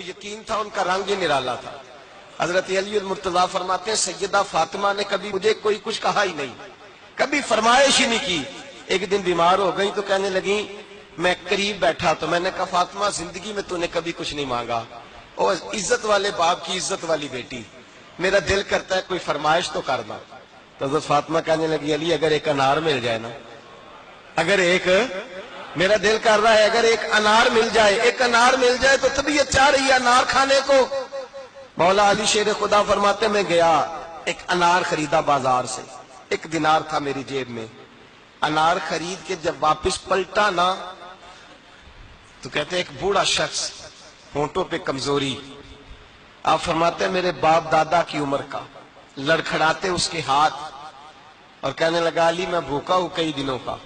یقین تھا ان کا رنگ ہی نرالا تھا۔ حضرت علی المرتضیٰ فرماتے ہیں سیدہ فاطمہ نے کبھی مجھے کوئی کچھ کہا ہی نہیں، کبھی فرمائش ہی نہیں کی۔ ایک دن بیمار ہو گئی تو کہنے لگی، میں قریب بیٹھا تو میں نے کہا فاطمہ زندگی میں تو نے کبھی کچھ نہیں مانگا، اور عزت والے باپ کی عزت والی بیٹی، میرا دل کرتا ہے کوئی فرمائش تو کرنا۔ تو حضرت فاطمہ کہنے لگی علی اگر ایک انار مل جائے نا، اگر ایک، میرا دل کر رہا ہے اگر ایک انار مل جائے، ایک انار مل جائے تو طبیعت چاہ رہی ہے انار کھانے کو۔ مولا علی شیر خدا فرماتے میں گیا، ایک انار خریدا بازار سے، 1 دینار تھا میری جیب میں، انار خرید کے جب واپس پلٹا نا تو کہتے ایک بوڑھا شخص، ہونٹوں پہ کمزوری، آپ فرماتے ہیں میرے باپ دادا کی عمر کا، لڑکھڑاتے اس کے ہاتھ اور کہنے لگا علی میں بھوکا ہوں کئی دنوں کا۔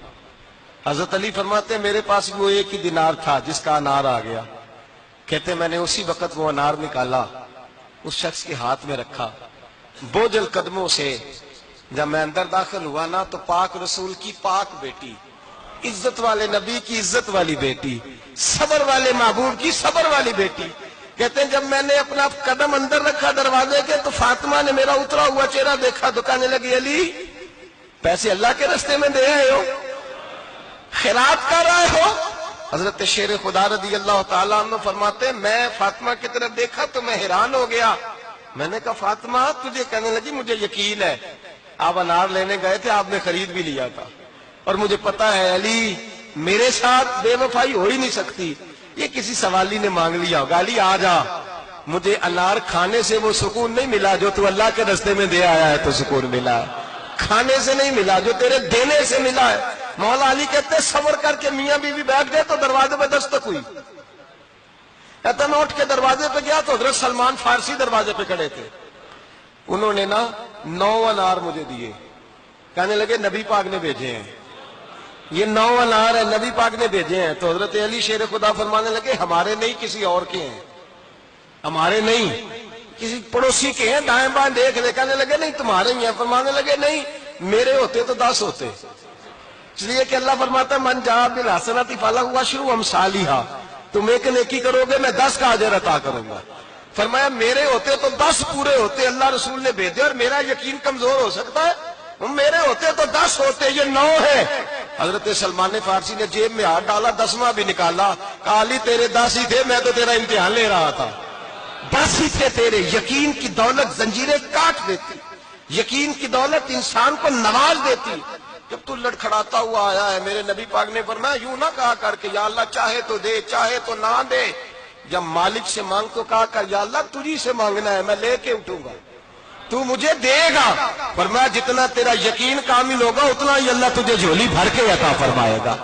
حضرت علی فرماتے ہیں میرے پاس وہ 1 ہی دینار تھا جس کا انار آ گیا۔ کہتے میں نے اسی وقت وہ انار نکالا، اس شخص کے ہاتھ میں رکھا، بوجھل قدموں سے جب میں اندر داخل ہوا نا تو پاک رسول کی پاک بیٹی، عزت والے نبی کی عزت والی بیٹی، صبر والے محبوب کی صبر والی بیٹی، کہتے ہیں جب میں نے اپنا قدم اندر رکھا دروازے کے تو فاطمہ نے میرا اترا ہوا چہرہ دیکھا تو کہنے لگی علی پیسے اللہ کے راستے میں دے آئے ہو، خیرات کر رہے ہو؟ حضرت شیر خدا رضی اللہ تعالیٰ عنہ فرماتے ہیں میں فاطمہ کی طرف دیکھا تو میں حیران ہو گیا، میں نے کہا فاطمہ تجھے، کہنے لگی مجھے یقین ہے آپ انار لینے گئے تھے، آپ نے خرید بھی لیا تھا، اور مجھے پتا ہے علی میرے ساتھ بے وفائی ہو ہی نہیں سکتی، یہ کسی سوالی نے مانگ لیا ہوگا، علی آ جا، مجھے انار کھانے سے وہ سکون نہیں ملا جو تو اللہ کے راستے میں دے آیا ہے تو سکون ملا ہے، کھانے سے نہیں ملا جو تیرے دینے سے ملا ہے۔ مولا علی کہتے ہیں صبر کر کے میاں بیوی بیٹھ گئے تو دروازے پہ دستک ہوئی، کہتا میں اٹھ کے دروازے پہ گیا تو حضرت سلمان فارسی دروازے پہ کھڑے تھے، انہوں نے نا 9 انار مجھے دیے، کہنے لگے نبی پاک نے بھیجے ہیں، یہ 9 انار ہے نبی پاک نے بھیجے ہیں۔ تو حضرت علی شیر خدا فرمانے لگے ہمارے نہیں کسی اور کے ہیں، ہمارے نہیں کسی پڑوسی کے ہیں، دائیں بائیں دیکھ لے، کہنے لگے نہیں تمہارے ہی ہیں، فرمانے لگے نہیں میرے ہوتے تو 10 ہوتے، اس لیے کہ اللہ فرماتا ہے من جاء بالحسنۃ فلہ عشر امثالھا، تم ایک نیکی کرو گے میں 10 کا اجر عطا کروں گا۔ فرمایا میرے ہوتے تو 10 پورے ہوتے، اللہ رسول نے بھیجے، اور میرا یقین کمزور ہو سکتا ہے، میرے ہوتے تو 10 ہوتے، یہ 9 ہے۔ حضرت سلمان فارسی نے جیب میں ہاتھ ڈالا، 10واں بھی نکالا، کہا علی تیرے 10 ہی تھے، میں تو تیرا امتحان لے رہا تھا، 10 ہی تھے تیرے۔ یقین کی دولت زنجیریں کاٹ دیتی، یقین کی دولت انسان کو نواز دیتی۔ جب تو لڑکھڑاتا ہوا آیا ہے، میرے نبی پاک نے فرمایا یوں نہ کہا کر کے یا اللہ چاہے تو دے چاہے تو نہ دے، جب مالک سے مانگ تو کہا کر یا اللہ تجھی سے مانگنا ہے میں لے کے اٹھوں گا، تو مجھے دے گا۔ فرمایا جتنا تیرا یقین کامل ہوگا اتنا ہی اللہ تجھے جھولی بھر کے عطا فرمائے گا۔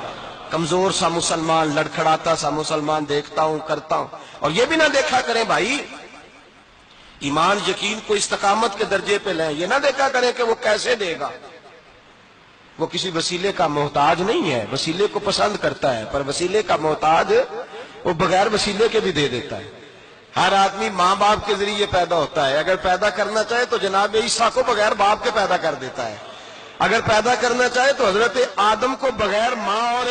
کمزور سا مسلمان، لڑکھڑاتا سا مسلمان دیکھتا ہوں کرتا ہوں، اور یہ بھی نہ دیکھا کریں بھائی ایمان یقین کو استقامت کے درجے پہ لیں، یہ نہ دیکھا کریں کہ وہ کیسے دے گا، وہ کسی وسیلے کا محتاج نہیں ہے، وسیلے کو پسند کرتا ہے، پر وسیلے کا محتاج وہ بغیر وسیلے کے بھی دے دیتا ہے۔ ہر آدمی ماں باپ کے ذریعے پیدا ہوتا ہے، اگر پیدا کرنا چاہے تو جناب عیسیٰ کو بغیر باپ کے پیدا کر دیتا ہے، اگر پیدا کرنا چاہے تو حضرت آدم کو بغیر ماں اور